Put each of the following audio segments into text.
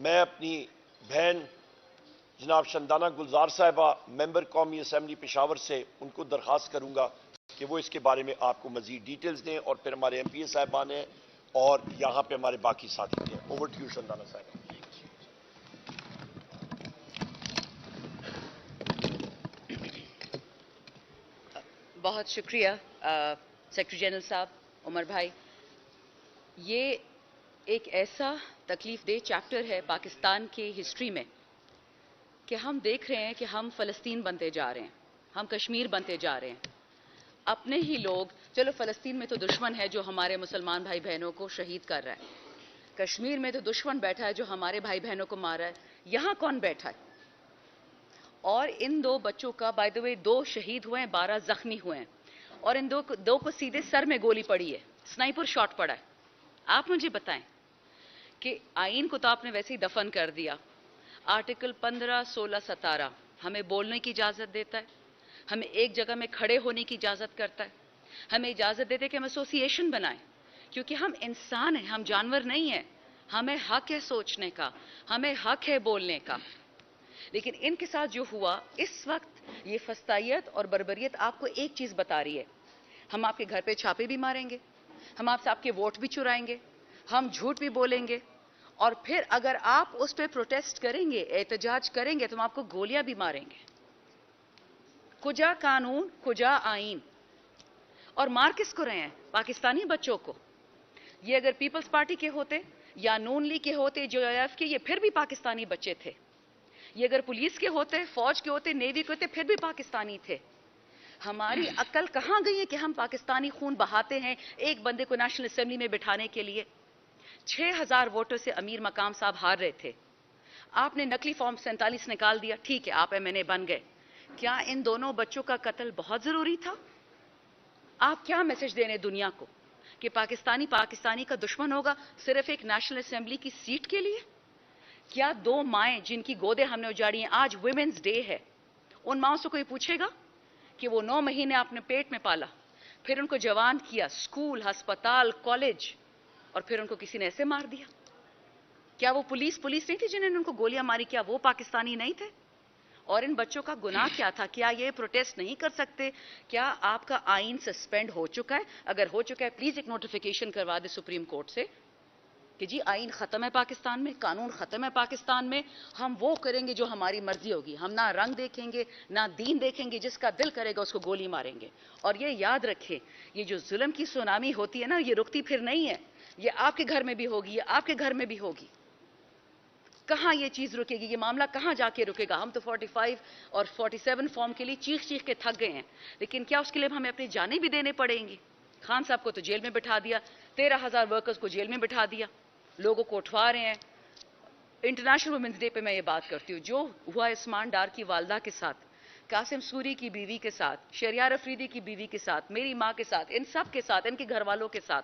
मैं अपनी बहन जनाब शंदाना गुलजार साहिबा मेंबर कौमी असम्बली पेशावर से उनको दरख्वास्त करूंगा कि वो इसके बारे में आपको मजीद डिटेल्स दें, और फिर हमारे MPA साहिबान हैं और यहाँ पे हमारे बाकी साथी हैं। ओवर टू यू शंदाना साहिबा। बहुत शुक्रिया सेक्रेटरी जनरल साहब, उमर भाई। ये एक ऐसा तकलीफ दे चैप्टर है पाकिस्तान की हिस्ट्री में कि हम देख रहे हैं कि हम फ़लस्तीन बनते जा रहे हैं, हम कश्मीर बनते जा रहे हैं। अपने ही लोग, चलो फ़लस्तीन में तो दुश्मन है जो हमारे मुसलमान भाई बहनों को शहीद कर रहा है, कश्मीर में तो दुश्मन बैठा है जो हमारे भाई बहनों को मार रहा है, यहाँ कौन बैठा है? और इन दो बच्चों का बाय द वे 2 शहीद हुए हैं, 12 जख्मी हुए हैं, और इन दो को सीधे सर में गोली पड़ी है, स्नाइपर शॉट पड़ा है। आप मुझे बताएं कि आइन को तो आपने वैसे ही दफन कर दिया। आर्टिकल 15, 16, 17 हमें बोलने की इजाज़त देता है, हमें एक जगह में खड़े होने की इजाज़त करता है, हमें इजाज़त देते हैं कि हम एसोसिएशन बनाएं, क्योंकि हम इंसान हैं, हम जानवर नहीं हैं। हमें हक है सोचने का, हमें हक है बोलने का। लेकिन इनके साथ जो हुआ इस वक्त, ये फस्तायत और बर्बरियत आपको एक चीज़ बता रही है, हम आपके घर पे छापे भी मारेंगे, हम आपसे आपके वोट भी चुराएंगे, हम झूठ भी बोलेंगे, और फिर अगर आप उस पर प्रोटेस्ट करेंगे, एहतजाज करेंगे, तो हम आपको गोलियां भी मारेंगे। कुजा कानून, कुजा आइन। और मार किसको रहे हैं? पाकिस्तानी बच्चों को। ये अगर पीपल्स पार्टी के होते या नून लीग के होते, JF के, ये फिर भी पाकिस्तानी बच्चे थे। ये अगर पुलिस के होते, फौज के होते, नेवी के होते, फिर भी पाकिस्तानी थे। हमारी अक्ल कहां गई है कि हम पाकिस्तानी खून बहाते हैं एक बंदे को नेशनल असेंबली में बिठाने के लिए? 6000 वोटों से अमीर मकाम साहब हार रहे थे। आपने नकली फॉर्म 47 निकाल दिया, ठीक है, आप MNA बन गए। क्या इन दोनों बच्चों का कत्ल बहुत जरूरी था? आप क्या मैसेज दे रहे हैं दुनिया को कि पाकिस्तानी का दुश्मन होगा सिर्फ एक नेशनल असेंबली की सीट के लिए? क्या 2 माएं जिनकी गोदें हमने उजाड़ी हैं, आज वुमेन्स डे है, उन माओं से कोई पूछेगा कि वो 9 महीने आपने पेट में पाला, फिर उनको जवान किया, स्कूल, अस्पताल, कॉलेज, और फिर उनको किसी ने ऐसे मार दिया? क्या वो पुलिस नहीं थी जिन्होंने उनको गोलियां मारी? क्या वो पाकिस्तानी नहीं थे? और इन बच्चों का गुनाह क्या था? क्या ये प्रोटेस्ट नहीं कर सकते? क्या आपका आइन सस्पेंड हो चुका है? अगर हो चुका है, प्लीज एक नोटिफिकेशन करवा दे सुप्रीम कोर्ट से कि जी आइन खत्म है पाकिस्तान में, कानून खत्म है पाकिस्तान में, हम वो करेंगे जो हमारी मर्जी होगी, हम ना रंग देखेंगे ना दीन देखेंगे, जिसका दिल करेगा उसको गोली मारेंगे। और ये याद रखें, ये जो जुल्म की सुनामी होती है ना, ये रुकती फिर नहीं है, ये आपके घर में भी होगी, ये आपके घर में भी होगी। कहां ये चीज रुकेगी? ये मामला कहां जाके रुकेगा? हम तो 45 और 47 फॉर्म के लिए चीख चीख के थक गए हैं, लेकिन क्या उसके लिए हमें अपनी जानें भी देने पड़ेंगी? खान साहब को तो जेल में बिठा दिया, 13,000 वर्कर्स को जेल में बिठा दिया, लोगों को उठवा रहे हैं। इंटरनेशनल वुमेन्स डे पे मैं ये बात करती हूँ, जो हुआ इस्मान डार की वालदा के साथ, कासिम सूरी की बीवी के साथ, शरियार अफरीदी की बीवी के साथ, मेरी माँ के साथ, इन सब के साथ, इनके घर वालों के साथ,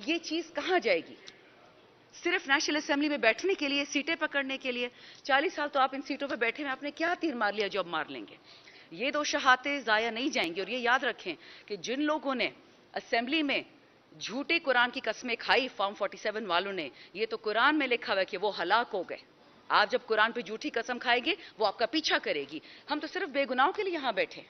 ये चीज कहां जाएगी? सिर्फ नेशनल असेंबली में बैठने के लिए, सीटें पकड़ने के लिए? 40 साल तो आप इन सीटों पर बैठे हैं, आपने क्या तीर मार लिया जो अब मार लेंगे? ये 2 शहादतें जाया नहीं जाएंगी। और ये याद रखें कि जिन लोगों ने असेंबली में झूठे कुरान की कस्में खाई, फॉर्म 47 वालों ने, ये तो कुरान में लिखा हुआ है कि वो हलाक हो गए। आप जब कुरान पे झूठी कसम खाएंगे, वो आपका पीछा करेगी। हम तो सिर्फ बेगुनाहों के लिए यहां बैठे।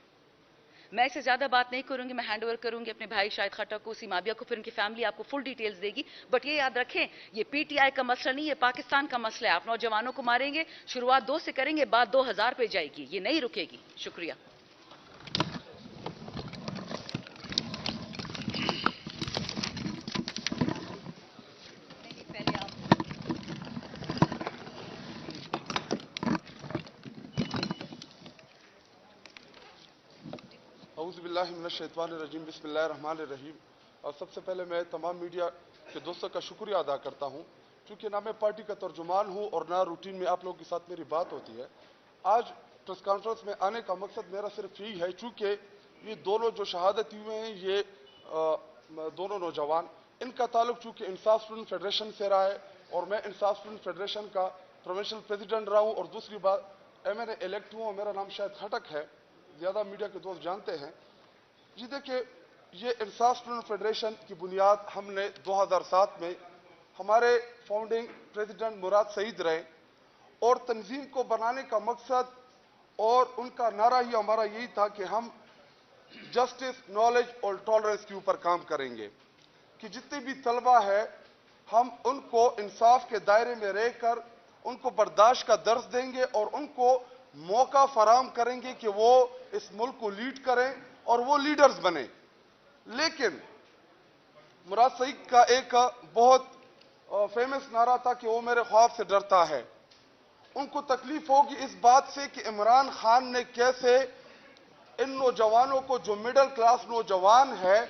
मैं इससे ज्यादा बात नहीं करूंगी, मैं हैंड ओवर करूंगी अपने भाई शाहिद खट्टर को, सीमाबिया को, फिर उनकी फैमिली आपको फुल डिटेल्स देगी। बट ये याद रखें, ये PTI का मसला नहीं, ये पाकिस्तान का मसला है। आप नौजवानों को मारेंगे, शुरुआत 2 से करेंगे, बात 2000 पे जाएगी, ये नहीं रुकेगी। शुक्रिया। औज़ुबिल्लाहिमिनश्शैतानिर्रजीम, बिस्मिल्लाहिर्रहमानिर्रहीम। और सबसे पहले मैं तमाम मीडिया के दोस्तों का शुक्रिया अदा करता हूँ, क्योंकि ना मैं पार्टी का तर्जुमान हूँ और ना रूटीन में आप लोगों के साथ मेरी बात होती है। आज प्रेस कॉन्फ्रेंस में आने का मकसद मेरा सिर्फ यही है, चूँकि ये दोनों जो शहादत हुए हैं, ये दोनों नौजवान, इनका ताल्लुक चूँकि इंसाफ स्टूडेंट फेडरेशन से रहा है, और मैं इंसाफ स्टूडेंट फेडरेशन का प्रोविंशियल प्रेसिडेंट रहा हूँ, और दूसरी बात MNA इलेक्ट हुआ, मेरा नाम शायद खटक है, ज़्यादा मीडिया के दोस्त जानते हैं। जी देखिए, ये इंसाफ स्टूडेंट फेडरेशन की बुनियाद हमने 2007 में, हमारे फाउंडिंग प्रेसिडेंट मुराद सईद रहे, और तंजीम को बनाने का मकसद और उनका नारा ही हमारा यही था कि हम जस्टिस, नॉलेज और टॉलरेंस के ऊपर काम करेंगे, कि जितने भी तलबा है हम उनको इंसाफ के दायरे में रहकर उनको बर्दाश्त का दर्स देंगे और उनको मौका फराहम करेंगे कि वो इस मुल्क को लीड करें और वो लीडर्स बने। लेकिन मुराद सईद का एक बहुत फेमस नारा था कि वो मेरे ख्वाब से डरता है। उनको तकलीफ होगी इस बात से कि इमरान खान ने कैसे इन नौजवानों को, जो मिडिल क्लास नौजवान है,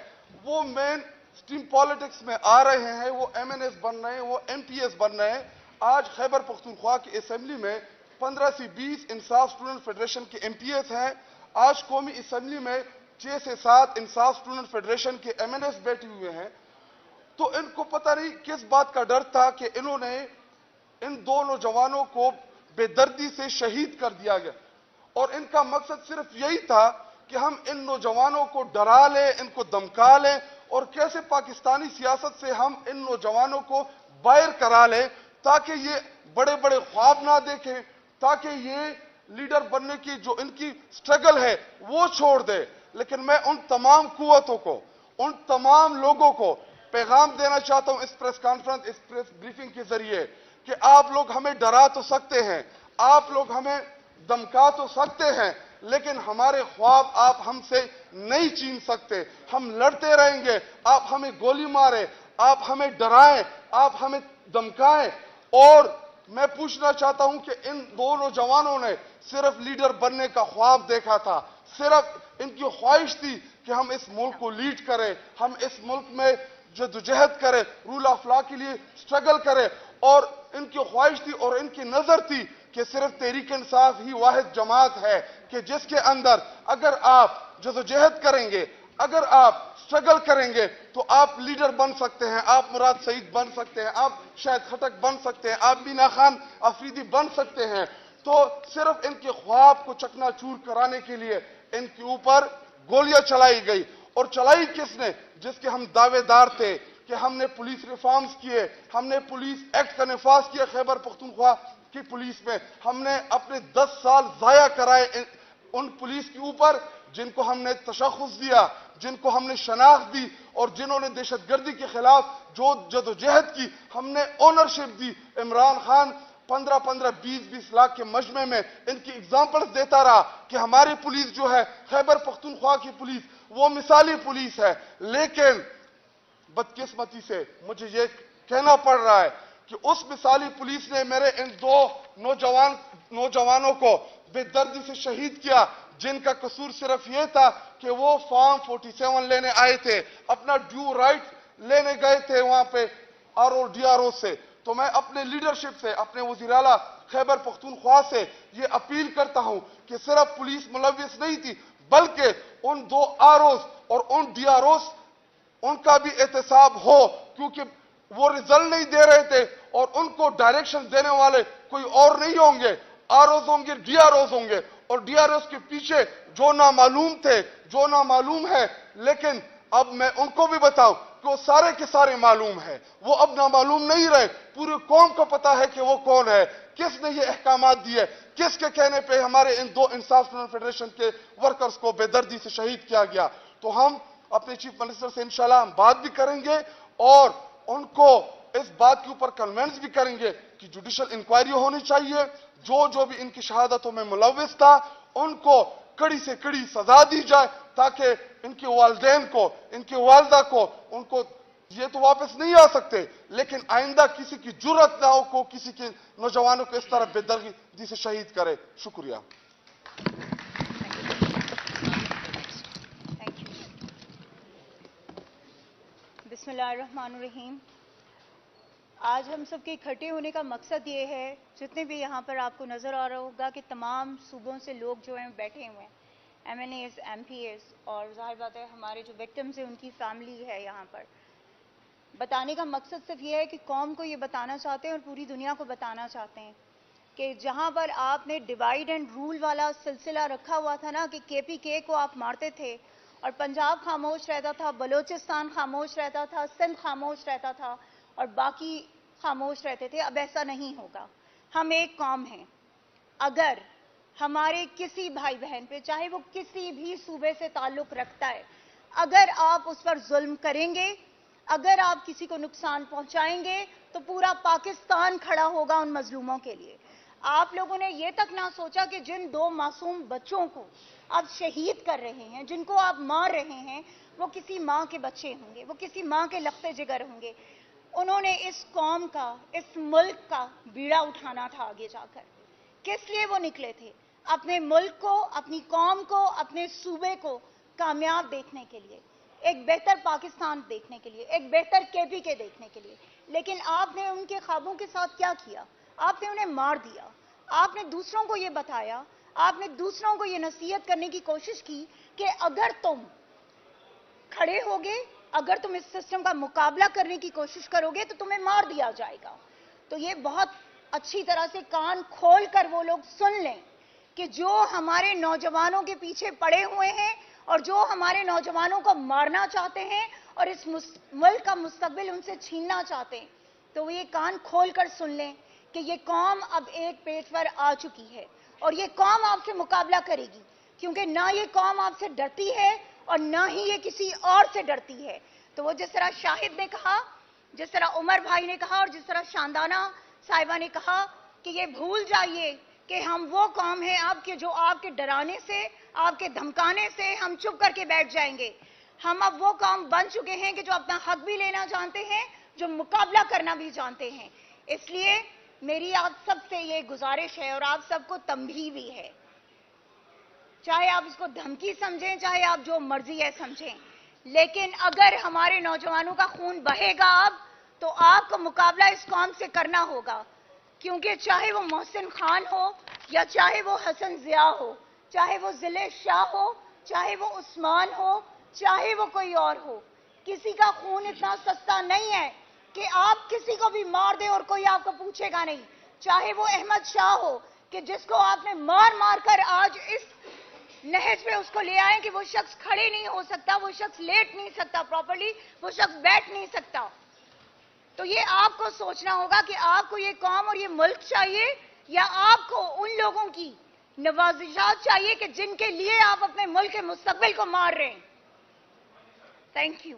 वो मेन स्ट्रीम पॉलिटिक्स में आ रहे हैं, वो MNS बन रहे हैं, वो MPS बन रहे हैं। आज खैबर पख्तूनख्वा की असेंबली में 15 से 20 इंसाफ स्टूडेंट फेडरेशन के MPS हैं। आज कौमी असेंबली में 6 से 7 इंसाफ स्टूडेंट फेडरेशन के MNS बैठे हुए हैं। तो इनको पता नहीं किस बात का डर था कि इन्होंने इन दो नौजवानों को बेदर्दी से शहीद कर दिया गया, और इनका मकसद सिर्फ यही था कि हम इन नौजवानों को डरा लें, इनको धमका लें और कैसे पाकिस्तानी सियासत से हम इन नौजवानों को बाहर करा लें ताकि ये बड़े बड़े ख्वाब ना देखें, ताकि ये लीडर बनने की जो इनकी स्ट्रगल है वो छोड़ दे। लेकिन मैं उन तमाम कुव्वतों को, उन तमाम लोगों को पैगाम देना चाहता हूं इस प्रेस कॉन्फ्रेंस, इस प्रेस ब्रीफिंग के जरिए कि आप लोग हमें डरा तो सकते हैं, आप लोग हमें धमका तो सकते हैं, लेकिन हमारे ख्वाब आप हमसे नहीं छीन सकते। हम लड़ते रहेंगे, आप हमें गोली मारे, आप हमें डराएं, आप हमें धमकाएं। और मैं पूछना चाहता हूं कि इन दो नौजवानों ने सिर्फ लीडर बनने का ख्वाब देखा था, सिर्फ इनकी ख्वाहिश थी कि हम इस मुल्क को लीड करें, हम इस मुल्क में जदोजहद करें, रूल ऑफ लॉ के लिए स्ट्रगल करें, और इनकी ख्वाहिश थी और इनकी नजर थी कि सिर्फ तहरीक इंसाफ ही वाहिद जमात है कि जिसके अंदर अगर आप जदोजहद करेंगे, अगर आप स्ट्रगल करेंगे तो आप लीडर बन सकते हैं, आप मुराद सईद बन सकते हैं, आप शाहिद खटक बन सकते हैं, आप बीना खान अफरीदी बन सकते हैं। तो सिर्फ इनके ख्वाब को चकनाचूर कराने के लिए इनके ऊपर गोलियां चलाई गई। और चलाई किसने? जिसके हम दावेदार थे कि हमने पुलिस रिफॉर्म्स किए, हमने पुलिस एक्ट का नफाज किया खैबर पख्तूनख्वा की पुलिस में, हमने अपने 10 साल जाया कराए उन पुलिस के ऊपर जिनको हमने तशख्खुस दिया, जिनको हमने शनाख्त दी और जिन्होंने दहशतगर्दी के खिलाफ जो जदोजहद की, हमने ओनरशिप दी। इमरान खान 15-15, 20-20 लाख के मजमे में इनकी एग्जाम्पल्स देता रहा कि हमारी पुलिस जो है, खैबर पख्तूनख्वा की पुलिस, वो मिसाली पुलिस है। लेकिन बदकिस्मती से मुझे ये कहना पड़ रहा है कि उस मिसाली पुलिस ने मेरे इन दो नौजवानों को बेदर्दी से शहीद किया, जिनका कसूर सिर्फ ये था कि वो फॉर्म 47 लेने आए थे, अपना ड्यू राइट लेने गए थे वहां पे RO-DRO से। तो मैं अपने लीडरशिप से, अपने वज़ीर आला खैबर पख्तूनख्वा से ये अपील करता हूं कि सिर्फ पुलिस मुलव्विस नहीं थी, बल्कि उन 2 ROs और उन DROs उनका भी एहतसाब हो, क्योंकि वो रिजल्ट नहीं दे रहे थे और उनको डायरेक्शन देने वाले कोई और नहीं होंगे, ROs होंगे, DROs होंगे। और DROs के पीछे जो नामालूम थे, जो नामालूम है, लेकिन अब मैं उनको भी बताऊं कि वो सारे के सारे मालूम है, वो अब नामालूम नहीं रहे। पूरी कौम को पता है कि वो कौन है, किसने ये अहकामात दिए, किसके कहने पे हमारे इन दो इंसाफ स्टूडेंट फेडरेशन के वर्कर्स को बेदर्दी से शहीद किया गया। तो हम अपने चीफ मिनिस्टर से इंशाल्लाह हम बात भी करेंगे और उनको इस बात के ऊपर कन्विंस भी करेंगे कि जुडिशियल इंक्वायरी होनी चाहिए। जो भी इनकी शहादतों में मुलव्विस था उनको कड़ी से कड़ी सजा दी जाए, ताकि इनके वालिदैन को, इनके वालदा को, उनको ये तो वापस नहीं आ सकते, लेकिन आइंदा किसी की जुर्रत ना हो को किसी के नौजवानों को इस तरह बेदर्दी से शहीद करे। शुक्रिया। बिस्मिल्लाहिर्रहमानिर्रहीम। आज हम सब के इकट्ठे होने का मकसद ये है, जितने भी यहाँ पर आपको नज़र आ रहा होगा कि तमाम सूबों से लोग जो हैं बैठे हुए हैं, MNAs, MPs, और ज़ाहिर बात है हमारे जो विक्टिम्स हैं उनकी फैमिली है यहाँ पर। बताने का मकसद सिर्फ ये है कि कौम को ये बताना चाहते हैं और पूरी दुनिया को बताना चाहते हैं कि जहाँ पर आपने डिवाइड एंड रूल वाला सिलसिला रखा हुआ था ना, कि KPK को आप मारते थे और पंजाब खामोश रहता था, बलोचिस्तान खामोश रहता था, सिंध खामोश रहता था और बाकी खामोश रहते थे, अब ऐसा नहीं होगा। हम एक कौम हैं। अगर हमारे किसी भाई बहन पे, चाहे वो किसी भी सूबे से ताल्लुक रखता है, अगर आप उस पर जुल्म करेंगे, अगर आप किसी को नुकसान पहुंचाएंगे, तो पूरा पाकिस्तान खड़ा होगा उन मजलूमों के लिए। आप लोगों ने ये तक ना सोचा कि जिन 2 मासूम बच्चों को आप शहीद कर रहे हैं, जिनको आप मार रहे हैं, वो किसी माँ के बच्चे होंगे, वो किसी माँ के लफ्ते जिगर होंगे। उन्होंने इस कौम का, इस मुल्क का बीड़ा उठाना था आगे जाकर। किस लिए वो निकले थे? अपने मुल्क को, अपनी कौम को, अपने सूबे को कामयाब देखने के लिए, एक बेहतर पाकिस्तान देखने के लिए, एक बेहतर केपीके देखने के लिए। लेकिन आपने उनके ख्वाबों के साथ क्या किया? आपने उन्हें मार दिया। आपने दूसरों को ये बताया, आपने दूसरों को ये नसीहत करने की कोशिश की कि अगर तुम खड़े होगे, अगर तुम इस सिस्टम का मुकाबला करने की कोशिश करोगे, तो तुम्हें मार दिया जाएगा। तो ये बहुत अच्छी तरह से कान खोल कर वो लोग सुन लें कि जो हमारे नौजवानों के पीछे पड़े हुए हैं और जो हमारे नौजवानों को मारना चाहते हैं और इस मुल्क का मुस्तकबिल उनसे छीनना चाहते हैं, तो वो ये कान खोल कर सुन लें कि ये कौम अब एक पेज पर आ चुकी है और ये कौम आपसे मुकाबला करेगी, क्योंकि ना ये कौम आपसे डरती है और ना ही ये किसी और से डरती है। तो वो जिस तरह शाहिद ने कहा, जिस तरह उमर भाई ने कहा और जिस तरह शांदाना साहिबा ने कहा कि ये भूल जाइए कि हम वो कौम है आपके, जो आपके डराने से, आपके धमकाने से हम चुप करके बैठ जाएंगे। हम अब वो कौम बन चुके हैं कि जो अपना हक भी लेना जानते हैं, जो मुकाबला करना भी जानते हैं। इसलिए मेरी आप सबसे ये गुजारिश है और आप सबको तंबीह भी है, चाहे आप इसको धमकी समझें, चाहे आप जो मर्जी है समझें, लेकिन अगर हमारे नौजवानों का खून बहेगा अब, तो आपको मुकाबला इस कौम से करना होगा। क्योंकि चाहे वो मोहसिन खान हो या चाहे वो हसन जिया हो, चाहे वो जिले शाह हो, चाहे वो उस्मान हो, चाहे वो कोई और हो, किसी का खून इतना सस्ता नहीं है कि आप किसी को भी मार दे और कोई आपको पूछेगा नहीं। चाहे वो अहमद शाह हो कि जिसको आपने मार मार कर आज इस नहज पे उसको ले आए कि वो शख्स खड़े नहीं हो सकता, वो शख्स लेट नहीं सकता प्रॉपर्ली, वो शख्स बैठ नहीं सकता। तो ये आपको सोचना होगा कि आपको ये कौम और ये मुल्क चाहिए या आपको उन लोगों की नवाजिशात चाहिए कि जिनके लिए आप अपने मुल्क के मुस्तकबिल को मार रहे हैं। Thank you.